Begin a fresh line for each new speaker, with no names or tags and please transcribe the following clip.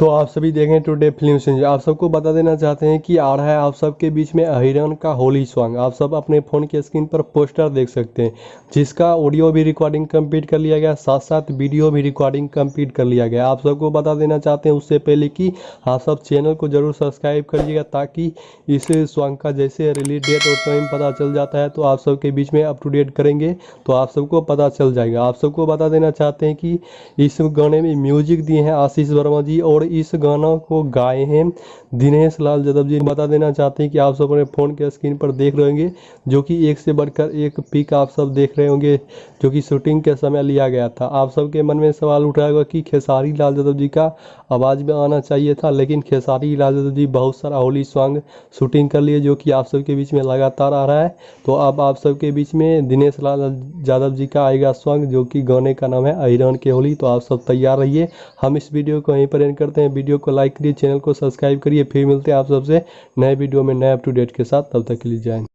तो आप सभी देखें टुडे फिल्म सिंह। आप सबको बता देना चाहते हैं कि आ रहा है आप सबके बीच में अहिरन का होली सॉन्ग। आप सब अपने फ़ोन के स्क्रीन पर पोस्टर देख सकते हैं, जिसका ऑडियो भी रिकॉर्डिंग कंप्लीट कर लिया गया, साथ साथ वीडियो भी रिकॉर्डिंग कंप्लीट कर लिया गया। आप सबको बता देना चाहते हैं उससे पहले कि आप सब चैनल को जरूर सब्सक्राइब कर लीजिएगा, ताकि इस सॉन्ग का जैसे रिलीज डेट और टाइम पता चल जाता है तो आप सबके बीच में अप टू डेट करेंगे तो आप सबको पता चल जाएगा। आप सबको बता देना चाहते हैं कि इस गाने में म्यूजिक दिए हैं आशीष वर्मा जी और इस गाना को गाए हैं दिनेश लाल यादव जी। बता देना चाहते हैं कि आप सब अपने फ़ोन के स्क्रीन पर देख रहे होंगे, जो कि एक से बढ़कर एक पिक आप सब देख रहे होंगे, जो कि शूटिंग के समय लिया गया था। आप सबके मन में सवाल उठ रहा होगा कि खेसारी लाल यादव जी का आवाज़ में आना चाहिए था, लेकिन खेसारी लाल यादव जी बहुत सारा होली सॉन्ग शूटिंग कर लिए, जो कि आप सबके बीच में लगातार आ रहा है। तो अब आप सबके बीच में दिनेश लाल यादव जी का आएगा सॉन्ग, जो कि गाने का नाम है अहिरन के होली। तो आप सब तैयार रहिए। हम इस वीडियो को यहीं पर एंड करते हैं। वीडियो को लाइक करिए, चैनल को सब्सक्राइब करिए। फिर मिलते हैं आप सबसे नए वीडियो में नए अप टू डेट के साथ। तब तक के लिए जय हिंद।